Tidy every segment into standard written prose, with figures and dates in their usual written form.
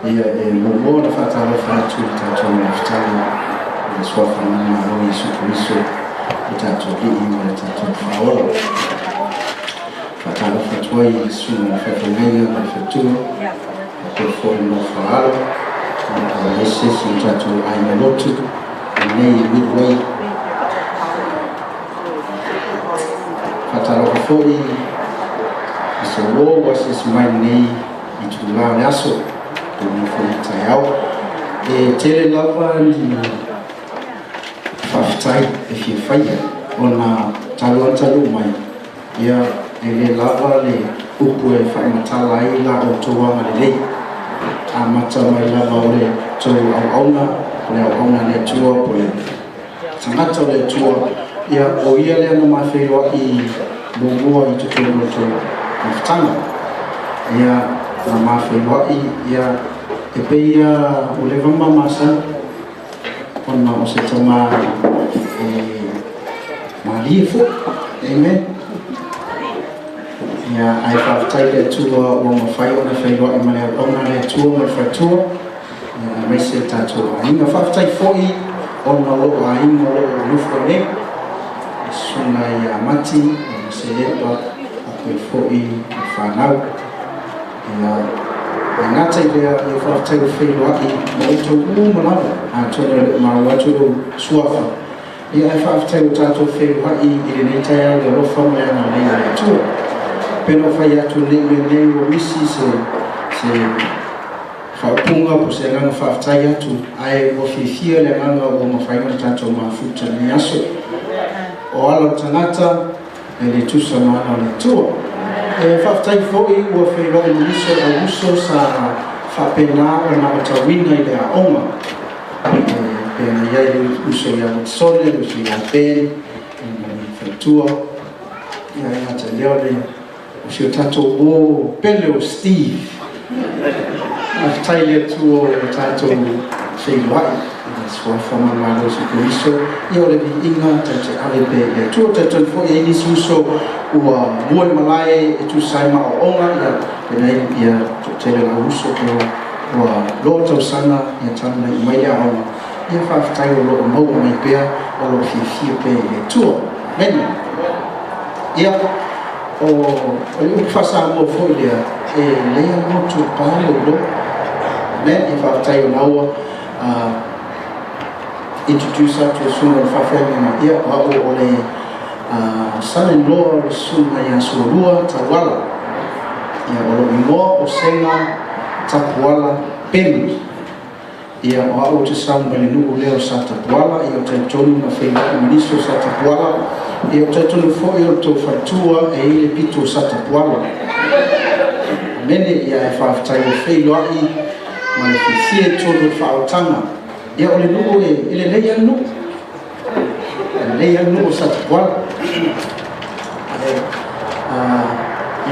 ia mo na fatalo fatu tato na fitali na swafa na roi sukuiso tato ki ima tato faola fatalo fatwai suna fatongenga na fatu ko fo no faalo na ese tato ai malotu nei midway fatalo foi so wo was is my nei itula naso do foi tayao tele lava ni faftai if you fire ona talo mai ya ele lava le upu e fa matala ila o toa le amata mai lava ole to ona le tua pole samata le tua ya o ia le no mafelo I bobo I to mftana ya na mafelo ya epeia o leva masa ona o se toma malifo amen ya ai faftai tua o mafai ona felo I male ona le tua me fatua ya me se tato ainga faftai foi ona lo ainga lo lufone suna ya mati se lepa ko foi fanau ya ngata idea ya faftai felo I mo to mala atole mawatu suafa ya faftai tato felo I ile taya de lo famo ya na le tu pero fai atu le o misi se fapunga po se ngana faftai atu ai o fifia le ngana o mafai na tato mafuta ni aso o ala tanata ele tu sama na tu faftai foi o felo o miso a uso sa fa pena na otawina ile a oma pena ya uso ya sole uso ya pen fatua ya na taliole o tato o pele o Steve aftai tu o tato feiwai sua forma malo sukuiso io le inga tato ale tu tato fo ini suso ua buai malai tu sai ma onga ya pena ya tele la uso ko ua loto sana ya tana mai ya ona ya aftai o lo mo mai pe o lo fi pe tu men ya o fasa mo folia leia muito palo lo né if after you know introduce her to suna family na ia o ole son-in-law suna ya surua tawala ya o mo o senga tapuala pen ia o te samba le nuku leo sa tapuala ia te tonu na feila ministro sa tapuala ia te tonu fo ia to fatua ile pito sa tapuala mene ia faftai feila I ma le fie tonu fautanga ia ole nuku ile leia nuku sa tapuala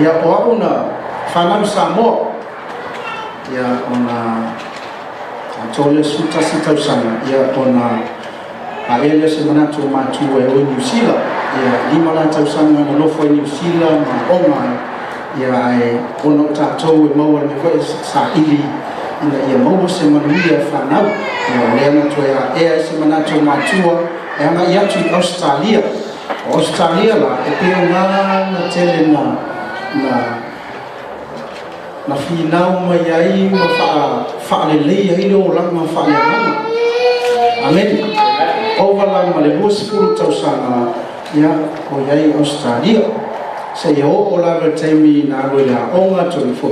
ia o una fanam samo ia ona tole suta sita usana ia ona aele semana to matu e o New Zealand ia limana tausanga na lofo New Zealand ma ona ia ai ona tato e mau me foi sa ili ina ia mau semana ia fanau ia lena to ia semana to matu e ana ia to Australia la e pe na tele na finau mai ai ma fa le ai lo la ma fa le amen overlang ma le bosfuru tausanga ya o ai Australia se yo la temi na lo la onga to fo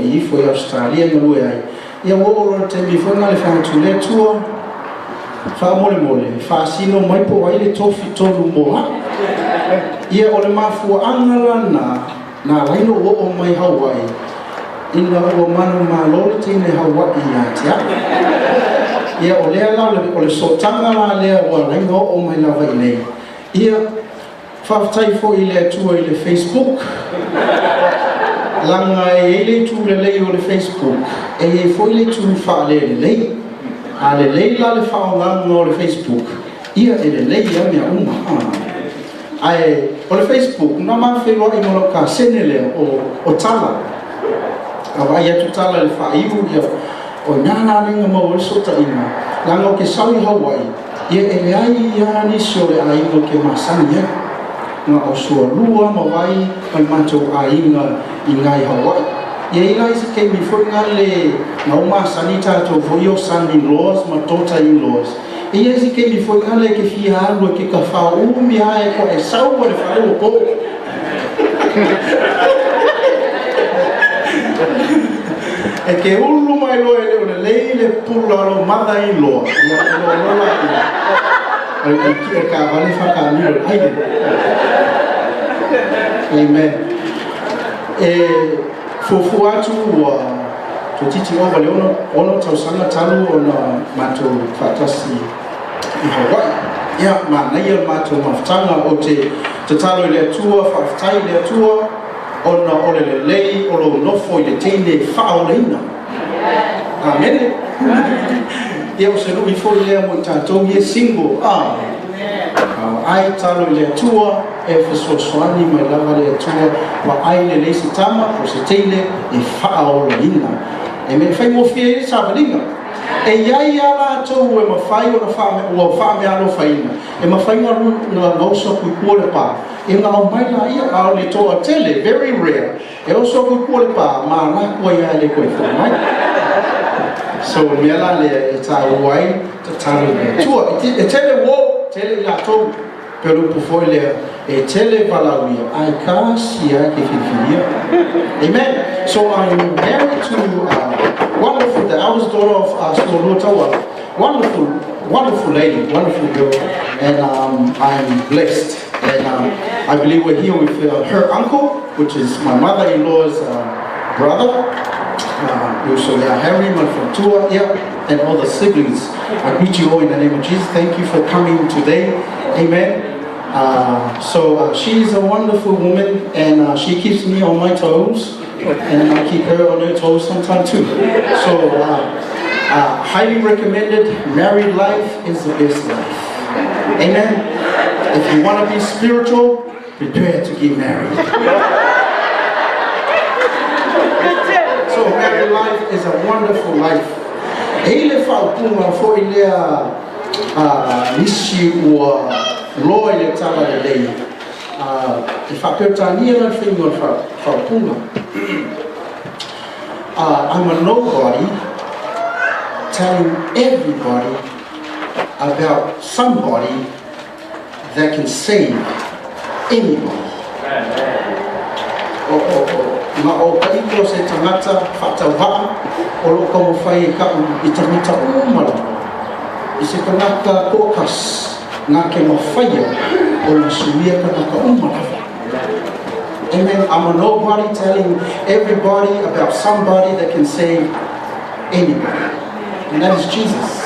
Australia no ai ya wo lo temi fo na le fa tu le tua fa mole fa sino mai po ai le tofi tolu mo ia o le mafu angala na laino o mai Hawaii ina o manu malole tine Hawaii ya tia ia o lea la o le sotanga la lea o laino o mai lava ile ia faftai fo ile tua ile Facebook langa ile tu le o le Facebook e fo ile tu fa le ale la le fa o le Facebook ia ele ia mea uma ai o le Facebook na ma fe lo I mo ka senele o tala ka vai atu tala le fa iu ia o nana ninga mo sota ina lango ke sawi Hawaii ye ai ya ni sore ai no ke masani ya nga o so lua ma vai mai macho ai nga ingai Hawaii ye ina is ke mi fo ngale na uma sanita to voyo sandi laws ma tota in laws e is ke mi fo ngale ke fi halo ke ka fa mi ai ko e sau o le fa o ko e ke ulu mai loa e leo le leile pula lo mother in law ia lo lola ia ai ki ka vale whaka miro aide amen fufu atu wa to titi o vale ono tau sanga talu ona mato fatasi i Hawaii ia ma na ia mato maftanga o te talo le tua whaftai le tua ona ole lei o lo nofo i le teine whaoleina. Amen. Ia o se ruhi fo i lea mo i tātou i e single. Ai talo i le atua e whasoswani mai lava le atua wa ai le leisi tama o se teine e whaoleina. E me whai mo fia i sa valinga. E iai ala tau e mawhai o na whame alo whaina. E mawhai na ngausa kui kua le pā. E ngā o mai la ia ao le toa tele, very rare. E o so kui kua le pā, mā la kua ia le koe whamai. So mea la le e tā uai, ta talo le tua. E tele wo, tele la tau, pero pufoi lea, e tele valawia, ai ka sia ke whiwhiria. Amen. So I'm married to wonderful, the eldest daughter of Stolo Tawa. Wonderful lady, wonderful girl, and I'm blessed. And I believe we're here with her uncle, which is my mother-in-law's brother. So they are Harry, my from Tua, and all the siblings. I greet you all in the name of Jesus. Thank you for coming today. Amen. So she's a wonderful woman, and she keeps me on my toes, and I keep her on her toes sometimes too. So highly recommended. Married life is the best life. Amen. If you want to be spiritual, prepare to get married. So married life is a wonderful life. Ele fa puma fo ile nisi o loa ile tala le lei. E fa pertania na fingo fa puma. I'm a nobody telling everybody about somebody that can save anybody. Ma o kaiko se tangata whatawa o loka mo whai ka I tamita umala. I se kanaka kokas ngā ke mawhaia o na suia kanaka umala. Amen. I'm a nobody telling everybody about somebody that can save anybody. And that is Jesus.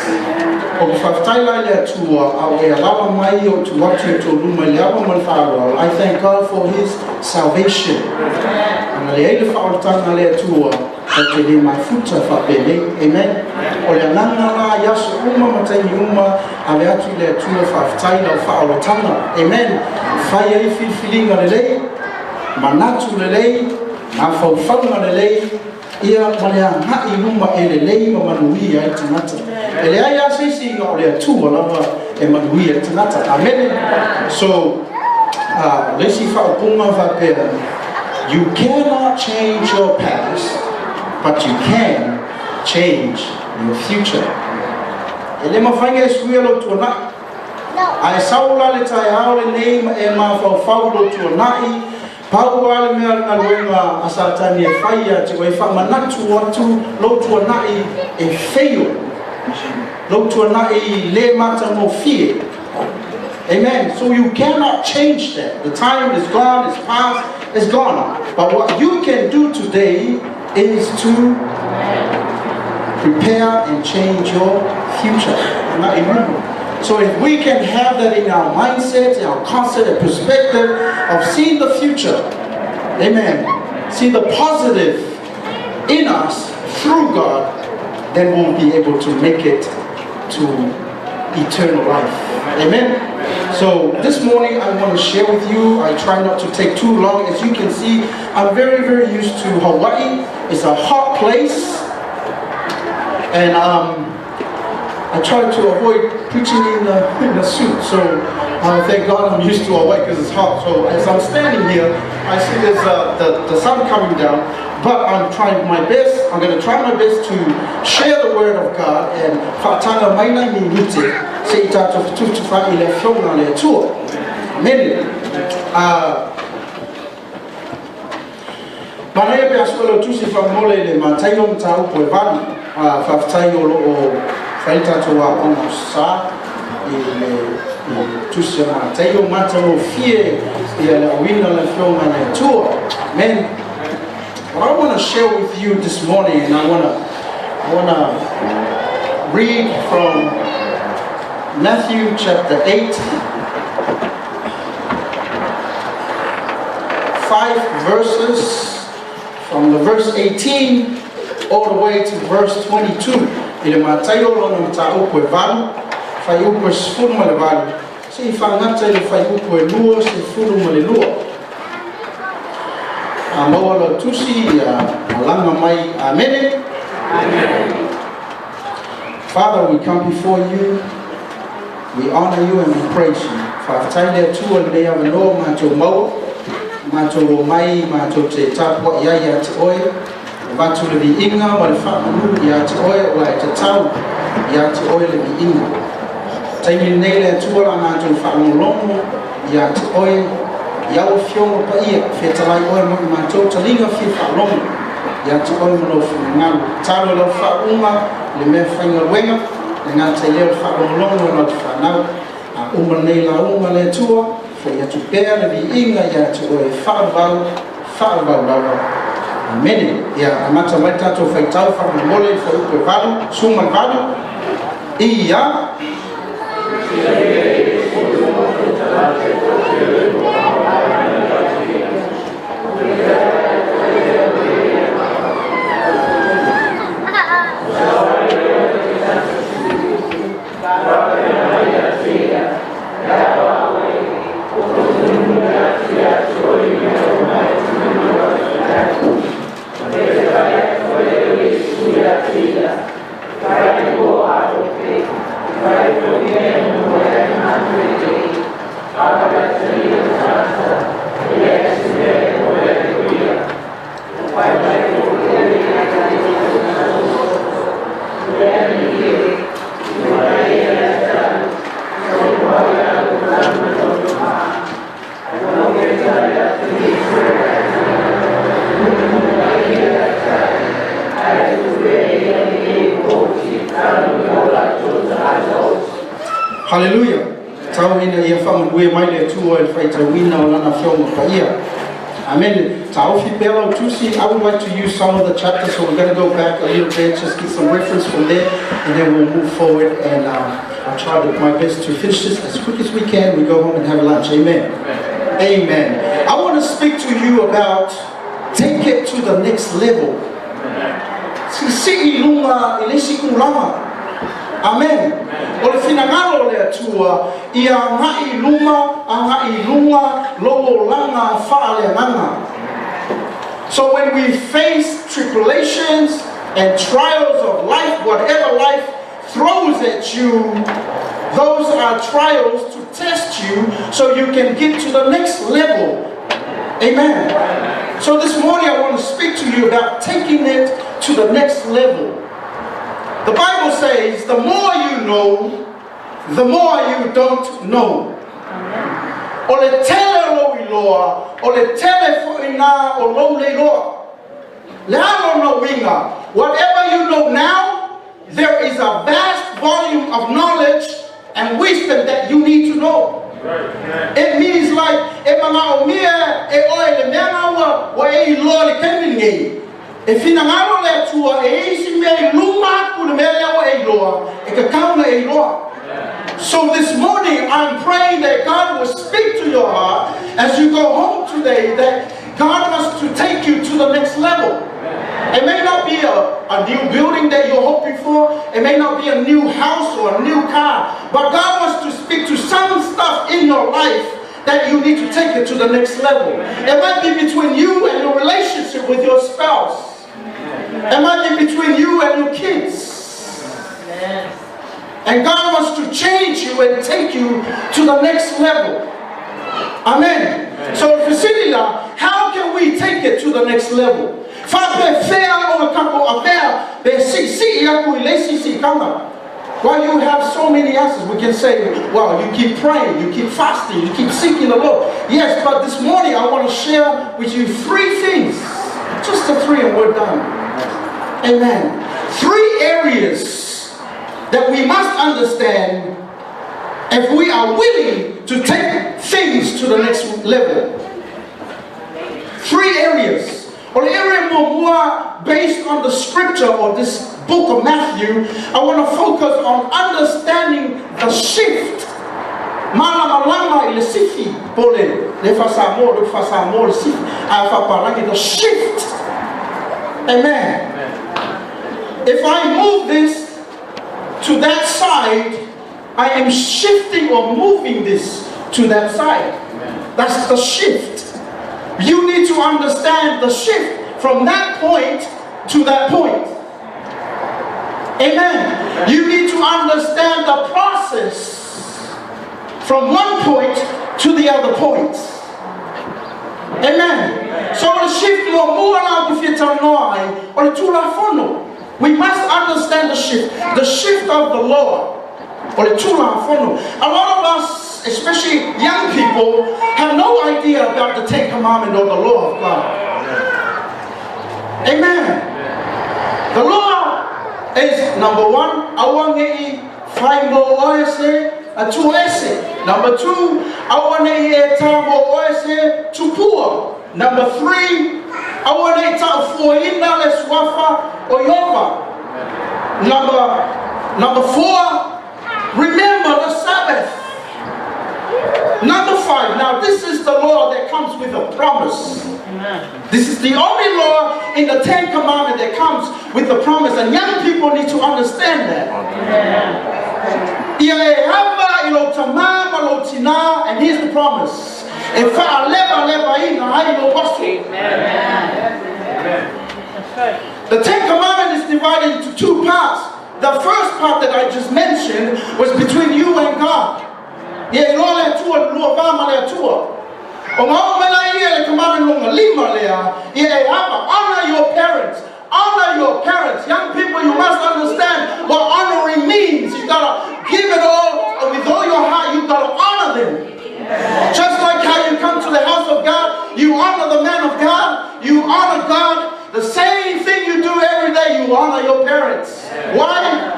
O whaftaila lea tua au e alawa mai o tu watu to luma le awa man whaarau. I thank God for His salvation. Ana le eile whaoratanga lea tua o te le mai futa whapele. Amen. O le ananga la yasu uma mataini uma a le atu lea tua whaftaila o whaoratanga. Amen. Whai ai whiwhilinga le lei, manatu le lei, a whauwhanga le lei, ia malea ngai luma e le lei ma manuia e tanata. E le ai asisi ngā o le atua lava e manuia e tanata. Amen. So, lesi whaupunga whapea, you cannot change your past, but you can change your future. E le mawhainga e suelo tuana. Ai saula le tai hao le nei e ma whau lo tuanai. Pau ale mea na luenga a satani e whaia te wai whamanatu atu lo tuanai e wheio. Lo tuanai le mata mo fie. Amen. So you cannot change that. The time is gone, it's past, it's gone. But what you can do today is to prepare and change your future. So if we can have that in our mindset, in our concept and perspective of seeing the future, amen, see the positive in us through God, then we'll be able to make it to eternal life. Amen. So this morning I want to share with you, I try not to take too long. As you can see, I'm very, very used to Hawaii. It's a hot place. And I try to avoid preaching in a suit. So thank God I'm used to a white because it's hot. So as I'm standing here, I see there's the sun coming down. But I'm trying my best. I'm going to try my best to share the word of God. And whaatanga mai nai mi mute se I tātou whatutuwha I le whionga le atua. Amen. Manea pe asuelo tusi whamole le mataino mta upo e vani. Whaftai o loo whai tātou a ono sa. Tusi a mataino mata o fie I le awina le whionga le atua. Amen. What I want to share with you this morning, and I want to read from Matthew chapter 8, 5 verses, from the verse 18 all the way to verse 22. Ile matayo lono mtao kwe valu, fayu kwe sifuru male valu. Si ifangata ile fayu kwe luo, sifuru male luo. Mawala tusi alanga mai amen. Amen. Father, we come before you. We honor you and we praise you. Father, taile tu al dea vano mato mau, mato mai, mato te tapo ya te oi, mato le vi inga wale whamanu ya te oi, wale te tau ya te oi le vi inga. Taile neile tu ala mato whamulongo ya te oi, Yao fiona pa ia, whetalai oe mo I mātou talinga whi wharongo. Ia te oe mo ngāru taro lau whaunga, le mea whainga wenga, le ngā te leo wharongo no te whanau. A uma nei la unga le tua, wha ia tu pēr le vi inga, ia te oe whaavau lawa. Amene, ia amata mai tātou whaitau whamamole, wha upe valu, suma valu, ia. Hallelujah. Tau ina ia whamangue mai le tua e whaita wina o lana whionga pa ia. Amen. Tau fi pēlau tusi, I would like to use some of the chapters, so we're going to go back a little bit, just get some reference from there, and then we'll move forward, and I'll try my best to finish this as quick as we can. We go home and have lunch. Amen. Amen. Amen. I want to speak to you about take it to the next level. Si ilunga ilisi kulama. Amen. Ole finangalo le atua ia ngai lunga logo langa fale nanga. So when we face tribulations and trials of life, whatever life throws at you, those are trials to test you so you can get to the next level. Amen. So this morning I want to speak to you about taking it to the next level. The Bible says, the more you know, the more you don't know. Ole tele lo iloa, ole tele fo ina o lo le loa. Le alo no winga. Whatever you know now, there is a vast volume of knowledge and wisdom that you need to know. It means like, e mga omia e oe le mea wa e iloa le kemingi. E fina ngaro le atua e isi mea luma ku le mea lewa e iloa, e ka kaunga e iloa. So this morning I'm praying that God will speak to your heart as you go home today, that God wants to take you to the next level. It may not be a new building that you're hoping for, it may not be a new house or a new car, but God wants to speak to some stuff in your life that you need to take it to the next level. It might be between you and your relationship with your spouse. It might be between you and your kids. And God wants to change you and take you to the next level. Amen. So, Priscilla, how can we take it to the next level? While you have so many answers, we can say, well, you keep praying, you keep fasting, you keep seeking the Lord. Yes, but this morning I want to share with you 3 things. Just the 3 and we're done. Amen. 3 areas that we must understand if we are willing to take things to the next level. 3 areas. Or the area more based on the scripture or this book of Matthew, I want to focus on understanding the shift. The shift. Amen. If I move this to that side, I am shifting or moving this to that side. That's the shift. You need to understand the shift from that point to that point. Amen. You need to understand the process from one point to the other point. Amen. So the shift we must understand the shift of the Lord. A lot of us, especially young people, have no idea about the 10 Commandments or the law of God. Amen. The law is number 1, awangi 5 mo oese a 2 ese. Number 2, awangi tamo oese 2 pua. Number 3, awangi ta 4 ina le swafa oyova. Number 4, remember the Sabbath. Number 5, now this is the law that comes with a promise. This is the only law in the 10 Commandments that comes with the promise, and young people need to understand that. And here's the promise. The 10 Commandments is divided into 2 parts. The first part that I just mentioned was between you and God. Honor your parents. Honor your parents. Young people, you must understand what honoring means. You gotta give it all with all your heart. You gotta honor them. Just like how you come to the house of God, you honor the man of God, you honor God. The same thing you do every day, you honor your parents. Why?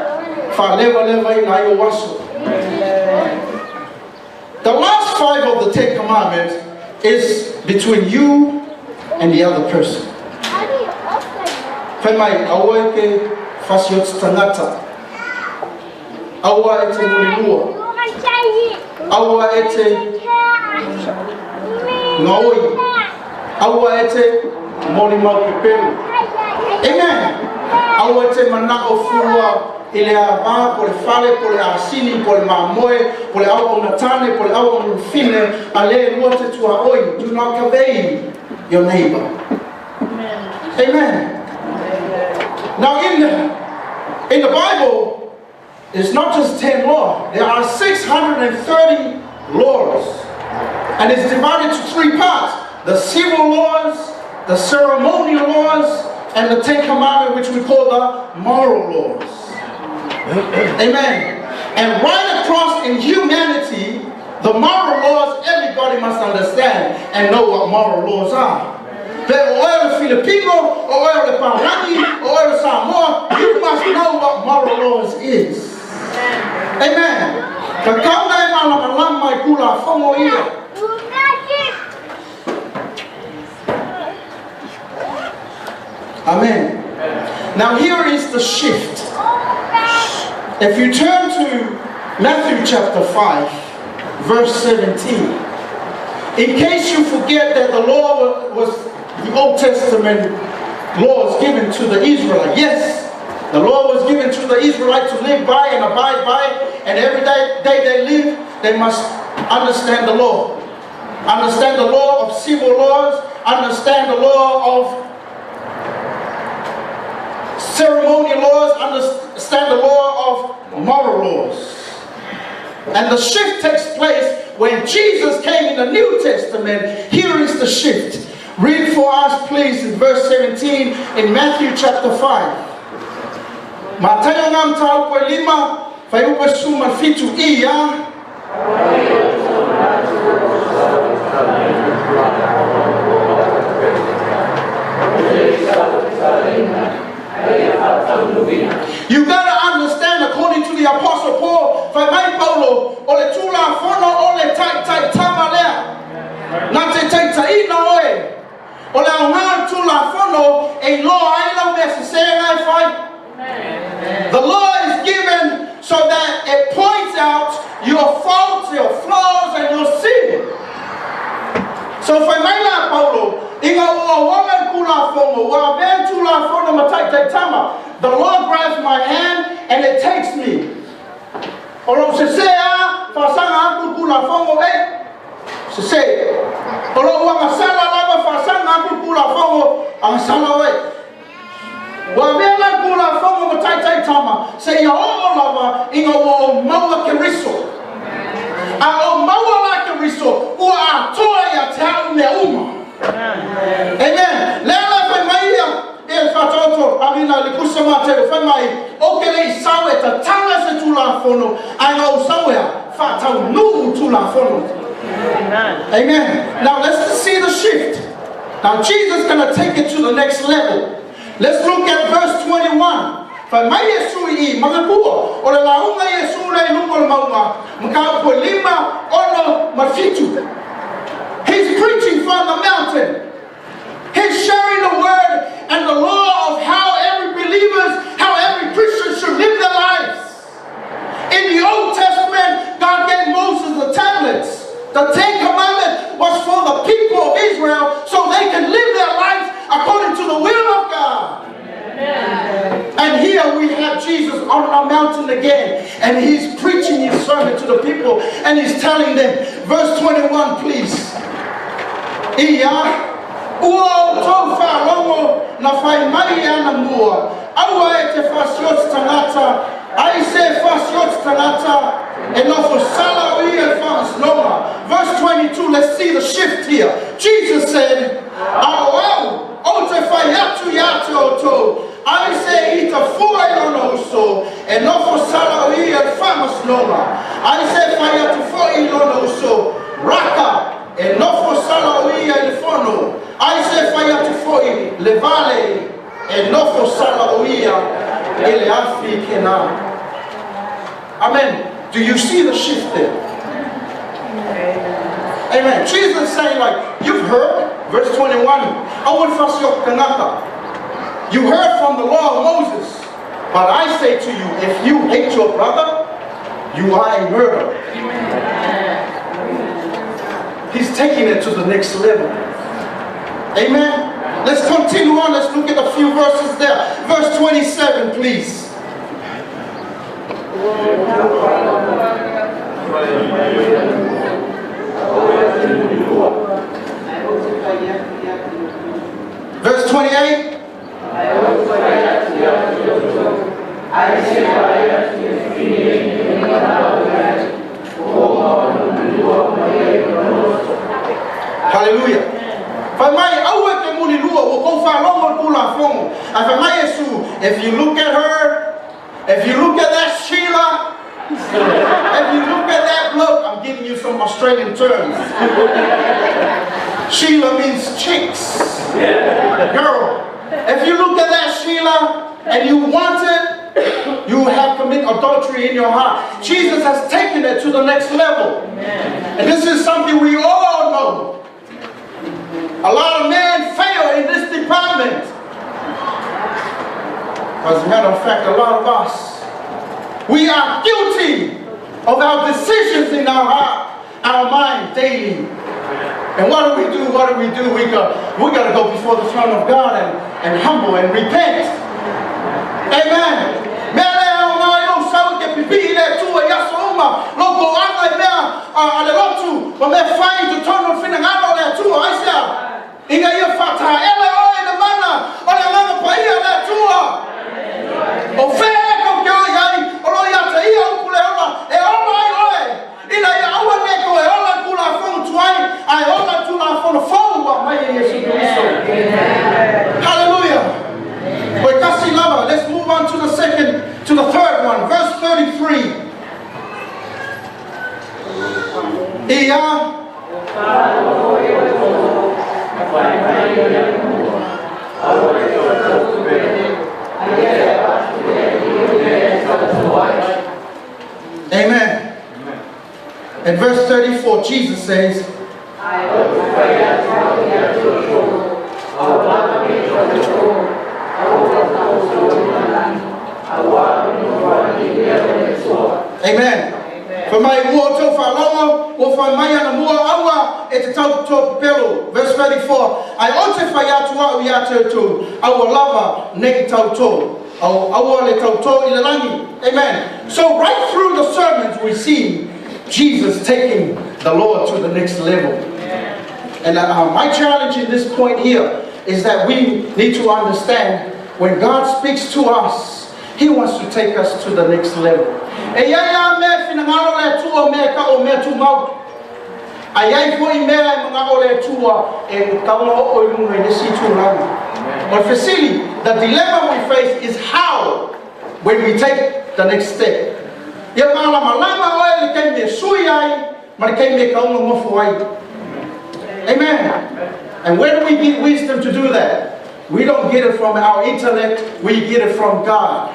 The last 5 of the 10 Commandments is between you and the other person. Femai awake fasiot tangata. Awa ete mulilua. Awa ete ngaoi. Awa ete molimau pepelu. Amen. Awa ete manako fua ile ava por fale por asini por mamoe por au natane por au fine ale luote tua oi. Do not convey your neighbor. Amen. Amen. Now in the Bible, it's not just 10 laws. There are 630 laws. And it's divided to 3 parts. The civil laws, the ceremonial laws, and the 10 Commandments, which we call the moral laws. Amen. And right across in humanity, the moral laws, everybody must understand and know what moral laws are. But whether Filipino, or whether Parani, or whether Samoa, you must know what moral laws is. Amen. Amen. Now here is the shift. If you turn to Matthew chapter 5, verse 17, in case you forget that the law was the Old Testament laws given to the Israelites. Yes, the law was given to the Israelites to live by and abide by, and every day they live, they must understand the law. Understand the law of civil laws, understand the law of ceremonial laws, understand the law of moral laws. And the shift takes place when Jesus came in the New Testament. Here is the shift. Read for us, please, in verse 17 in Matthew chapter 5. Mateo ngam tau ko lima, fai upa suma fitu iya. You gotta understand, according to the Apostle Paul, Fai Paulo, ole tula fono, ole tai tamalea, nate tai taina oe, ole aungan tula fono, a law I love necessary fai. The law is given so that it points out your faults, your flaws, and your sin. So Fai Paulo, inga uawangan kula fono, wa ben tula fono matai tai tama. The Lord grabs my hand and it takes me. Olo se sea fasanga aku kula fongo se se. Olo wanga sala lava fasanga aku kula fongo ang sala we. Wa vela kula fongo matai tai tama se ya o lava inga wo maua keriso. A o maua la keriso ua a toa ya tau me uma. Amen. Lela fa maia el fatoto amina likusa mateo fa mai okele sawe ta tanga se tula fono anga sawe fa ta nu tula fono. Amen. Now let's see the shift. Now Jesus is going to take it to the next level. Let's look at verse 21. Fa mai Yesu I mga kuo o la unga Yesu na ilungol maunga mga po lima ono mafitu. He's preaching from the mountain. He's sharing the word and the law of how every Christian should live their lives. In the Old Testament, God gave Moses the tablets. The Ten Commandments was for the people of Israel so they can live their lives according to the will of God. Amen. And here we have Jesus on a mountain again, and he's preaching his sermon to the people, and he's telling them, verse 21, please. Ua tofa longo na fai mai ana mua. Aua e te fasiot tangata. Ai se fasiot tangata. E nofo sala ui e fas noma. Verse 22, let's see the shift here. Jesus said, Au o te fai atu yate o to. Ai se ita fuai lono uso. E nofo sala ui e famas noma. Ai se fai atu fuai lono uso. Raka. E nofo sala ui e fono. I say fire to foi levale e nofo sala uia ele africana. Amen. Do you see the shift there? Amen. Jesus is saying, like, you've heard, verse 21, you heard from the law of Moses, but I say to you, if you hate your brother, you are a murderer. He's taking it to the next level. Amen. Let's continue on. Let's look at a few verses there. Verse 27, please. Verse 28. Hallelujah. If you look at her, if you look at that Sheila, if you look at that look, I'm giving you some Australian terms. Sheila means chicks, girl. If you look at that Sheila and you want it, you have committed adultery in your heart. Jesus has taken it to the next level. And this is something we all know. A lot of men fail in this department. As a matter of fact, a lot of us, we are guilty of our decisions in our heart, our mind daily. And what do we do? What do we do? We got to go before the throne of God and humble and repent. Amen. Amen. In verse 34, Jesus says, Amen. For my water for long, or for my more hour, it's top pelo. Verse 34. I also fire to our yato to our lover, naked auto, our little toe in the langi. Amen. So, right through the sermons, we see Jesus taking the Lord to the next level. And my challenge in this point here is that we need to understand when God speaks to us, He wants to take us to the next level. But Vasily, the dilemma we face is how when we take the next step. Amen. And where do we get wisdom to do that? We don't get it from our intellect, we get it from God.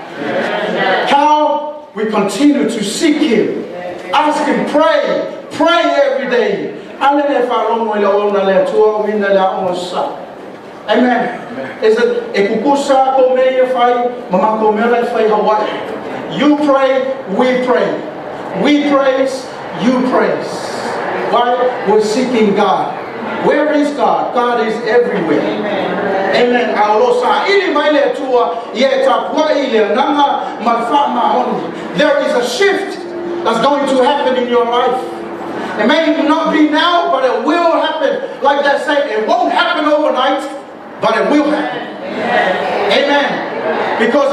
How we continue to seek Him, ask Him, pray every day. Amen. Is it ekukusa komeye fai mama komela fai Hawaii? You pray, we pray. We praise, you praise. Why? We're seeking God. Where is God? God is everywhere. Amen. There is a shift that's going to happen in your life. It may not be now, but it will happen. Like that saying, it won't happen overnight, but it will happen. Amen. Because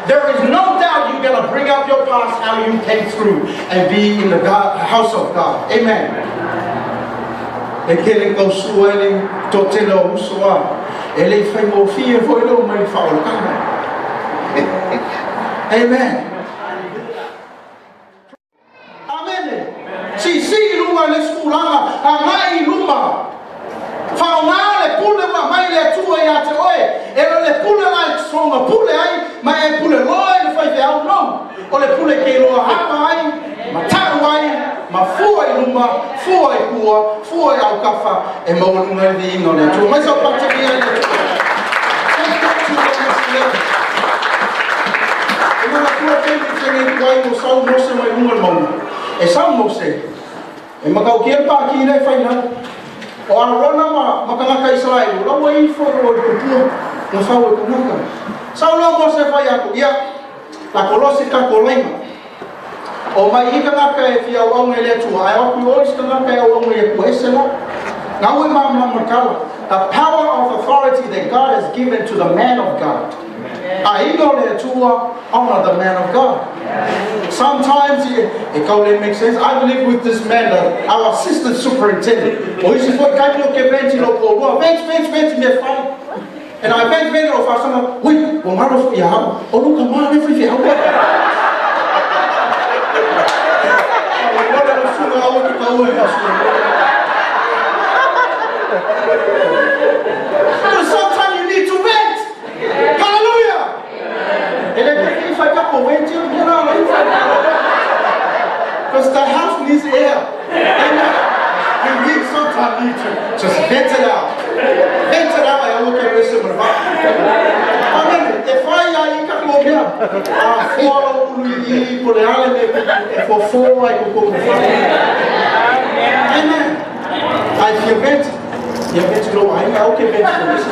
there is no doubt you're going to bring up your past, how you came through and be in the house of God. Amen. Amen. Amen. Si luma le skulanga, angai luma. Fauna le pule ma mai le tua ya te oe. Ero le pule la songa pule ai, ma e pule loe fai te au no. O le pule ke loa hapa ai, ma taru ai, ma fua I luma, fua I kua, fua I au kafa, e maununga I ino le tua. Mai sa pataki ai le tua. Let's get to the next level. E mana kua tēnei tēnei kuai mo sau mose mai unga maunga. E sau mose, e makau kia pāki nei whai na. O arona makanaka Israel, rawa I whoro I kupua, na whau I kanaka. Sau loa mose whai aku, ia, la kolosi ka kolaima. O mai I kanaka e fia waunga le tua, ai aku ois kanaka e waunga e kuesela. Ngā ui mamma makala, the power of authority that God has given to the man of God. I honor the man of God. Sometimes it can't make sense. I believe with this man, our assistant superintendent. And I went of us, wait, Omaro, yeah, oh, look, come on, everything. But sometimes you need to vent. Hallelujah. And if I can't vent you, because the house needs air. And we sometimes need to just vent it out. Vent it out. I look at this and amen. If I can't go here, for four, I can go. Amen. I feel vent. You vent to go. I'm okay. Vent to this.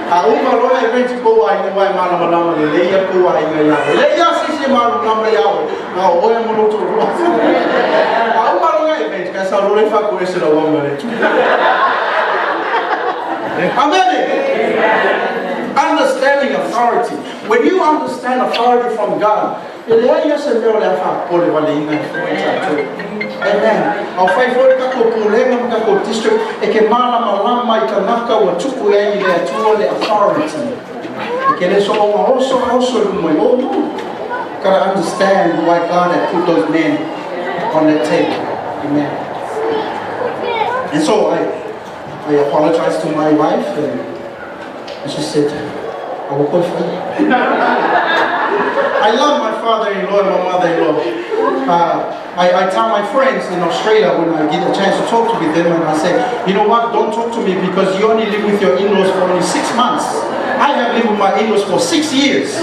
Uma loa event ko ai ne vai mana mana le leia ko ai ne ya leia sisi mana nama ya na o e mo to ro uma loa event ka sa loa fa ko ese la wamba le amen. Understanding authority. When you understand authority from God, leia se me le fa po le vale ina amen. Au fai foi ka ko pulenga ka ko district e ke mana malama I kanaka wa tuku e le atua le authority. E ke le so also mo no. Gotta understand why God had put those men on the table. Amen. And so I apologized to my wife, and she said, I will pray for you. I love my father-in-law and my mother-in-law. I tell my friends in Australia when I get a chance to talk with them, and I say, you know what, don't talk to me because you only live with your in-laws for only 6 months. I have lived with my in-laws for 6 years. I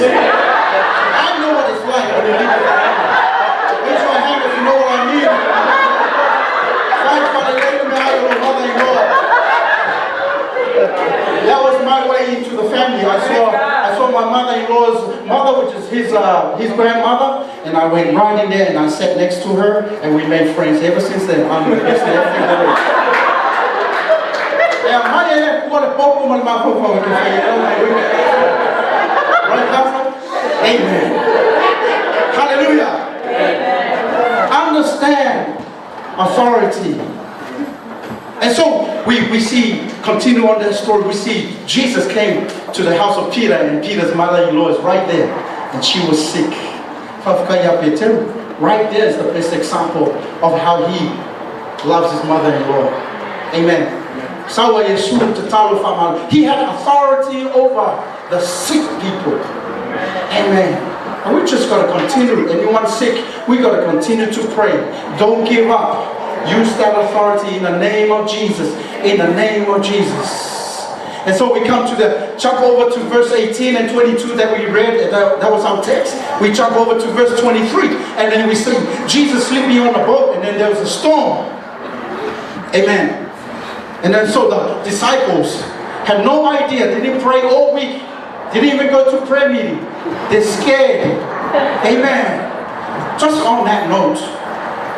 know what it's like when you live with them. Raise your hand if you know what I mean. That was my way into the family. I saw my mother-in-law's mother, which is his grandmother, and I went right in there and I sat next to her and we made friends. Ever since then, I'm the best thing ever. Amen. Hallelujah. Understand authority. And so we see, continue on that story, we see Jesus came to the house of Peter, and Peter's mother-in-law is right there, and she was sick. Right there is the best example of how he loves his mother-in-law. Amen. He had authority over the sick people. Amen. And we just got to continue. Anyone sick, we got to continue to pray. Don't give up. Use that authority in the name of Jesus. In the name of Jesus. And so we come to jump over to verse 18 and 22 that we read. That was our text. We jump over to verse 23. And then we see Jesus sleeping on the boat, and then there was a storm. Amen. And then so the disciples had no idea. They didn't pray all week. Didn't even go to prayer meeting. They're scared. Amen. Just on that note,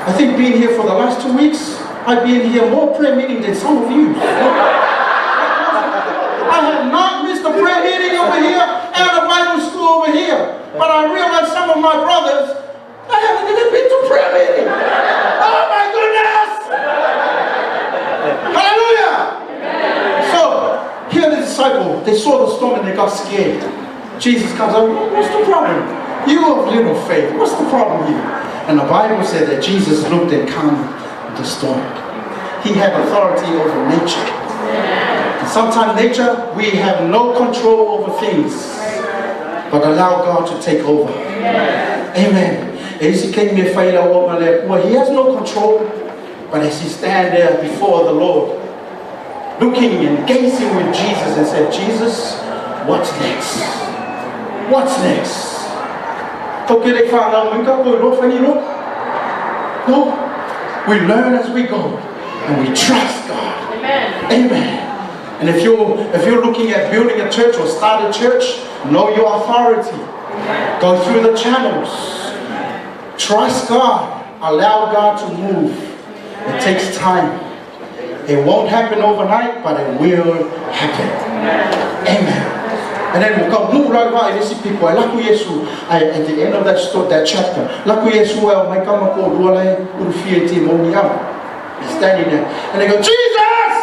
I think being here for the last 2 weeks, I've been here more prayer meeting than some of you. I have not missed a prayer meeting over here and a Bible school over here. But I realize some of my brothers, I haven't even been to prayer meeting. Oh my goodness! Hallelujah! So, here the disciples, they saw the storm and they got scared. Jesus comes up, what's the problem? You have little faith. What's the problem here? And the Bible said that Jesus looked and calmed the storm. He had authority over nature. And sometimes nature, we have no control over things, but allow God to take over. Amen. He has no control, but as he stands there before the Lord, looking and gazing with Jesus and said, Jesus, what's next? What's next? No, we learn as we go, and we trust God. Amen. Amen. And if you're looking at building a church or start a church, know your authority. Amen. Go through the channels. Trust God. Allow God to move. It takes time. It won't happen overnight, but it will happen. Amen. And then we'll come move right by and see people. At the end of that chapter, he's standing there. And they go, Jesus!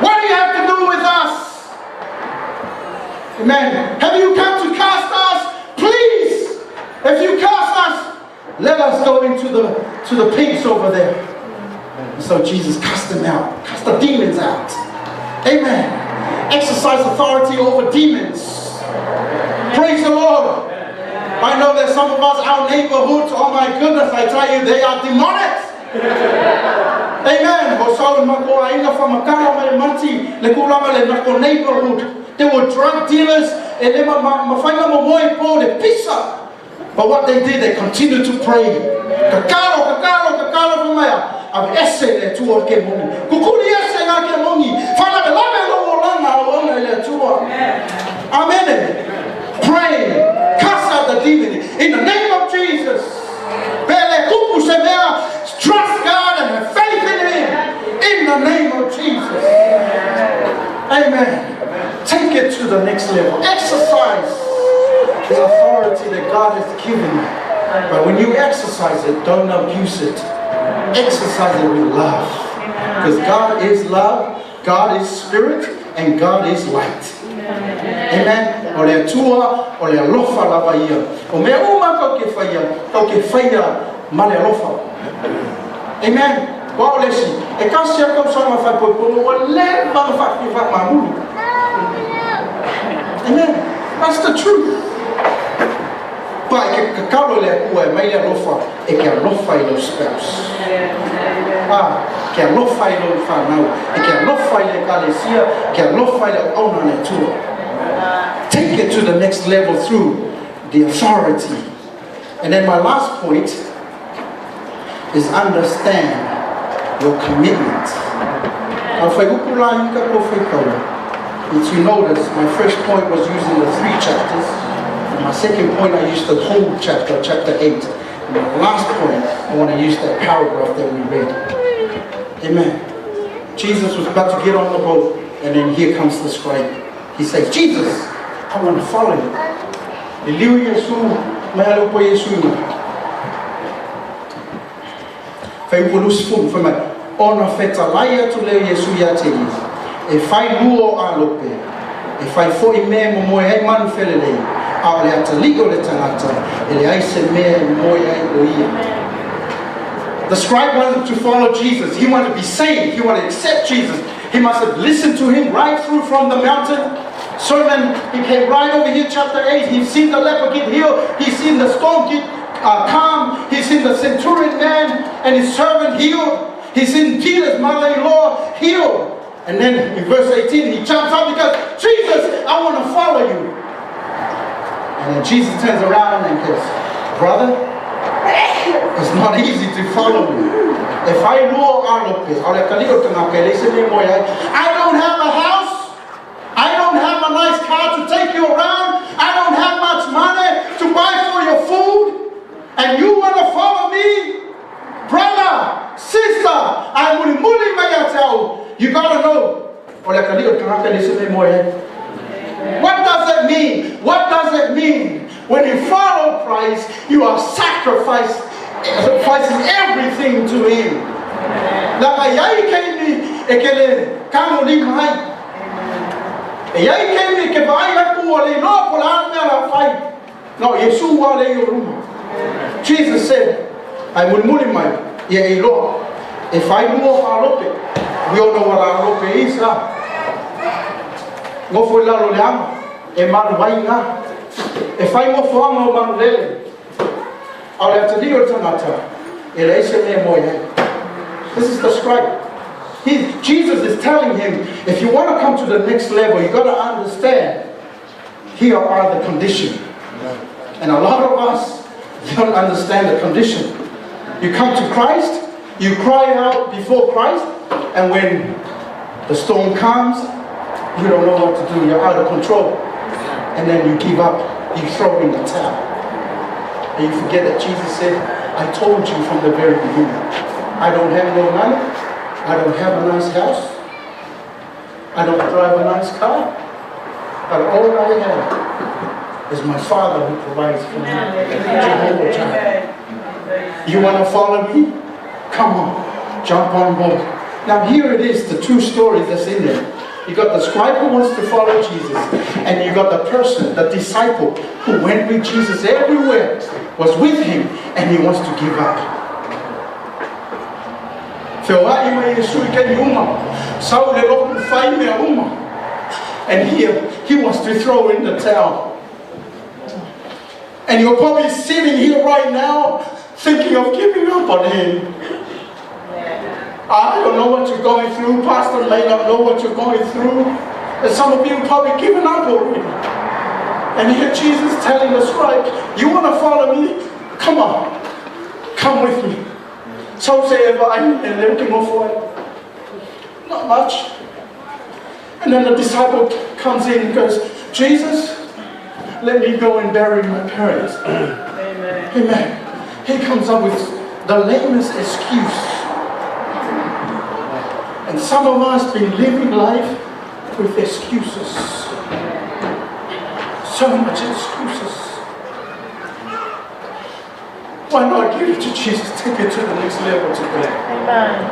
What do you have to do with us? Amen. Have you come to cast us? Please! If you cast us, let us go into the pigs over there. And so Jesus cast them out. Cast the demons out. Amen. Exercise authority over demons. Praise the Lord. I know that some of us, our neighborhoods, oh my goodness, I tell you, they are demonic. Amen. Neighborhood. They were drug dealers and they were but what they did, they continued to pray. Amen. Pray. Cast out the demon in the name of Jesus. Trust God and have faith in Him in the name of Jesus. Amen. Take it to the next level. Exercise the authority that God has given you. But when you exercise it, don't abuse it. Exercise it with love. Because God is love, God is spirit, and God is light. Amen. kau ke whaia male alofa. Amen. Wao lesi. E kasi kau sama whai poipono wa le mga whai mahulu. Amen. That's the truth. Pai ke kakalo le kua e mai le alofa e ke alofa I lo spouse. Ke alofa I lo whanau. E ke alofa I le kalesia. Ke alofa I le auna le tua. Take it to the next level through the authority. And then my last point is understand your commitment. If you notice, my first point was using the 3 chapters. And my second point, I used the whole chapter, chapter 8. And my last point, I want to use that paragraph that we read. Amen. Jesus was about to get on the boat, and then here comes the scribe. He says, Jesus, I want to follow you. Eliu Yesu, mahalo po Yesu. Fai polus fu, fai mai ona feta laia tu leo Yesu ya te i. E fai luo a lope. E fai fo I me mo moe ai manu felelei. A le ata ligo le tangata. E le ai se me moe ai o ia. The scribe wanted to follow Jesus. He wanted to be saved. He wanted to accept Jesus. He must have listened to him right through from the mountain. Sermon, he came right over here, chapter 8. He's seen the leper get healed. He's seen the storm get calm. He's seen the centurion man and his servant healed. He's seen Peter's mother-in-law healed. And then in verse 18, he jumps up because, Jesus, I want to follow you. And then Jesus turns around and says, brother, it's not easy to follow me. If I know I don't have a house. I don't have a nice car to take you around. I don't have much money to buy for your food. And you want to follow me? Brother, sister, you got to know. What does it mean? What does it mean? When you follow Christ, you are sacrificing everything to Him. No, Jesus said, I will multiply. If I know alope, we all know what alope is. Go for la loleama, e maruainga. If I go for amo manulele, I'll have to deal with Tanata. This is the scribe. Jesus is telling him, if you want to come to the next level, you got to understand, here are the conditions. And a lot of us don't understand the condition. You come to Christ, you cry out before Christ, and when the storm comes, you don't know what to do, you're out of control. And then you give up, you throw in the towel. And you forget that Jesus said, I told you from the very beginning, I don't have no money, I don't have a nice house, I don't drive a nice car, but all I have is my Father who provides for me. Jehovah Jireh. You want to follow me? Come on, jump on board. Now here it is, the two stories that's in there. You got the scribe who wants to follow Jesus, and you got the person, the disciple, who went with Jesus everywhere, was with him, and he wants to give up. And here, he wants to throw in the towel. And you're probably sitting here right now, thinking of giving up on him. I don't know what you're going through. Pastor may not know what you're going through. And some of you are probably given up already. And here Jesus telling the scribe, you want to follow me? Come on. Come with me. So say and everything more for it. Not much. And then the disciple comes in and goes, Jesus, let me go and bury my parents. Amen. Amen. He comes up with the lamest excuse. And some of us been living life with excuses. So much excuses. Why not give it to Jesus? Take it to the next level today. Amen.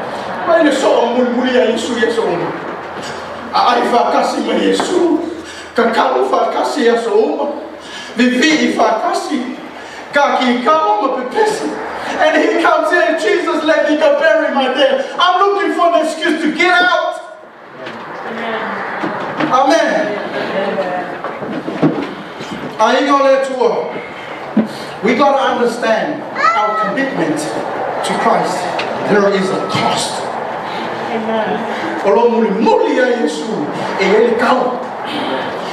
Why you so mulmulia Yesu Yesu? Ai fakasi ma Yesu. Kakalu fakasi Yesu. Vivi fakasi. Kaki kama pepesi. And he comes in, Jesus, let me go bury my dead. I'm looking for an excuse to get out. Amen. I ain't gonna let you up. We gotta understand our commitment to Christ. There is a cost.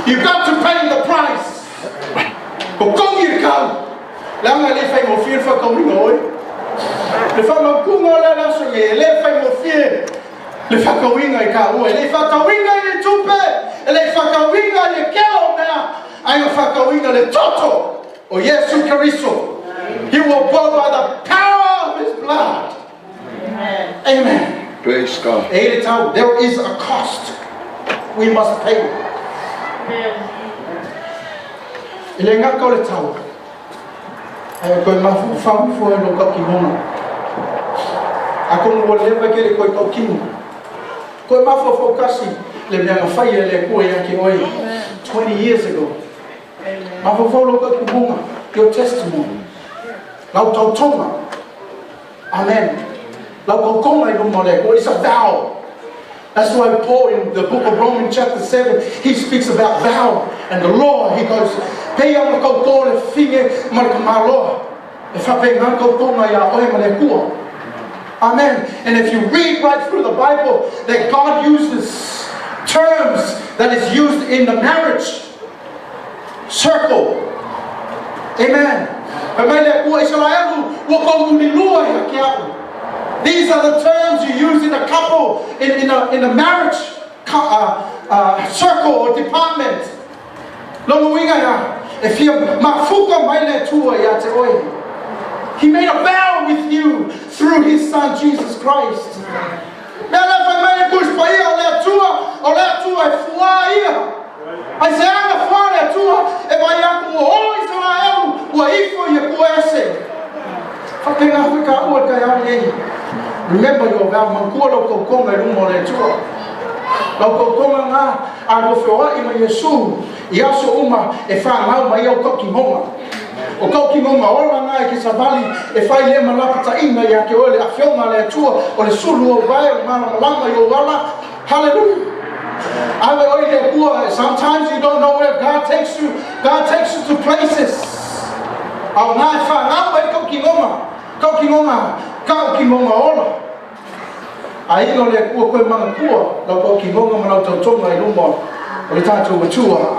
You got to pay the price. He will bought by the power of his blood. Amen. Praise God. There is a cost we must pay. Ilenga ko le tau. Ay ko mafu famu fo lo ka kimono. Ako no leva ke ko to kimo. Ko mafu focasi le bia fa le ko ya ki oi 20 years ago. Mafu fo lo ka kimono. Your testimony. Lau tau tonga. Amen. It's a vow. That's why Paul in the book of Romans chapter 7, he speaks about vow. And the law, he goes, amen. And if you read right through the Bible, that God uses terms that is used in the marriage circle. Amen. These are the terms you use in a couple, in a marriage circle or department. If he made a vow with you through his son Jesus Christ. Remember your vow. Hallelujah. Sometimes you don't know where God takes you. God takes you to places.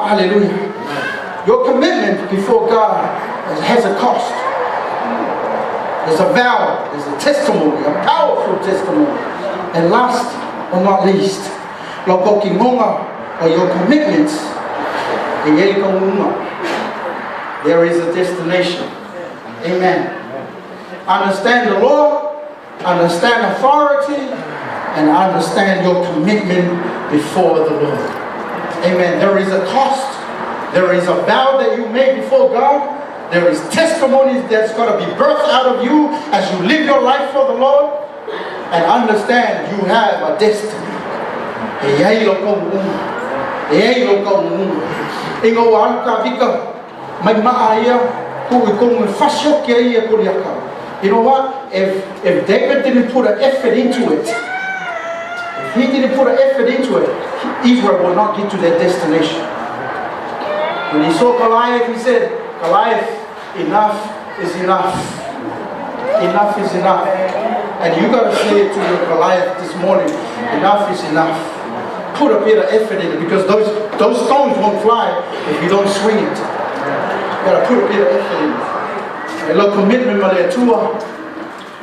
Hallelujah. Your commitment before God has a cost. There's a vow, there's a testimony, a powerful testimony. And last but not least, or your commitments, there is a destination. Amen. Understand the law, understand authority, and understand your commitment before the Lord. Amen. There is a cost. There is a vow that you made before God. There is testimonies that's going to be birthed out of you as you live your life for the Lord. And understand you have a destiny. You know what? If David didn't put an effort into it, if he didn't put an effort into it, Israel will not get to their destination. When he saw Goliath, he said, Goliath, enough is enough. Enough is enough. And you got to say it to your Goliath this morning, enough is enough. Put a bit of effort in it, because those stones won't fly if you don't swing it. You got to put a bit of effort in it. Lo commitment male tua,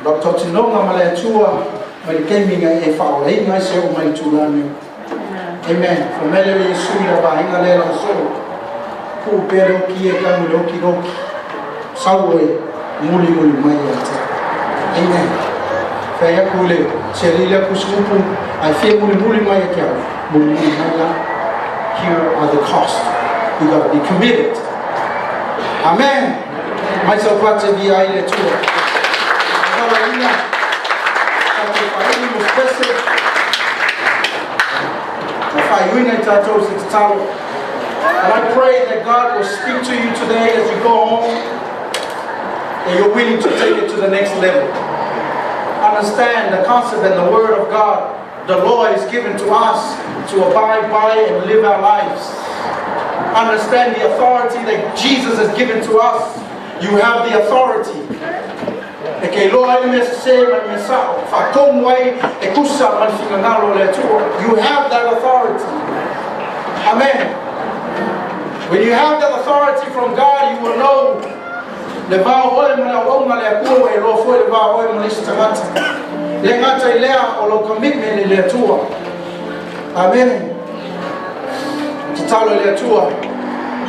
lo totinonga male tua, mai kemminga e whaolei ngai se o mai tūlani. Amen. For mele me suira ba inga lera so. Ku pero ki e kamu roki roki. Saue muli mai ata. Amen. Faya kule selila kusupu ai fe muli mai ata. Muli mai la. Here are the costs. You got to be committed. Amen. Myself watch the eye le tua. Hallelujah. And I pray that God will speak to you today as you go home. and you're willing to take it to the next level. Understand the concept and the word of God. The law is given to us to abide by and live our lives. Understand the authority that Jesus has given to us. You have the authority. You have that authority. Amen. When you have that authority from God, you will know Amen. Titalo le tua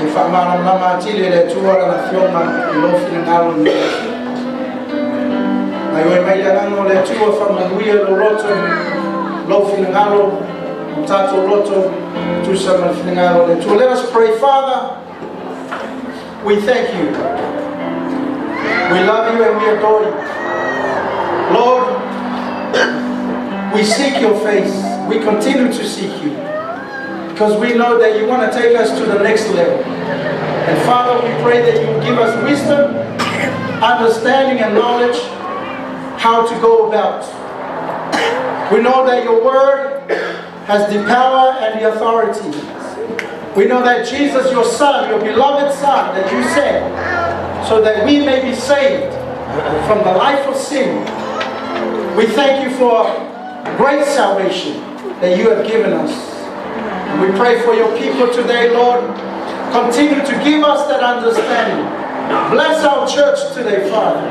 e fa mana mama tile le tua la fioma lo finalo na yo mai ya no le tua fa manuia lo roto lo finalo tato roto tu sama finalo le tua. Let us pray. Father, we thank you, we love you and we adore you. Lord, we seek your face, we continue to seek you, because we know that you want to take us to the next level. And Father, we pray that you will give us wisdom, understanding and knowledge how to go about. We know that your word has the power and the authority. We know that Jesus, your Son, your beloved Son, that you sent, so that we may be saved from the life of sin. We thank you for great salvation that you have given us. And we pray for your people today, Lord. Continue to give us that understanding. Bless our church today, Father.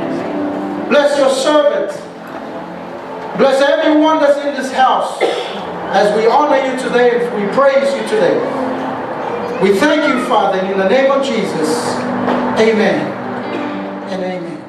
Bless your servant. Bless everyone that's in this house as we honor you today and we praise you today. We thank you, Father, in the name of Jesus. Amen and amen.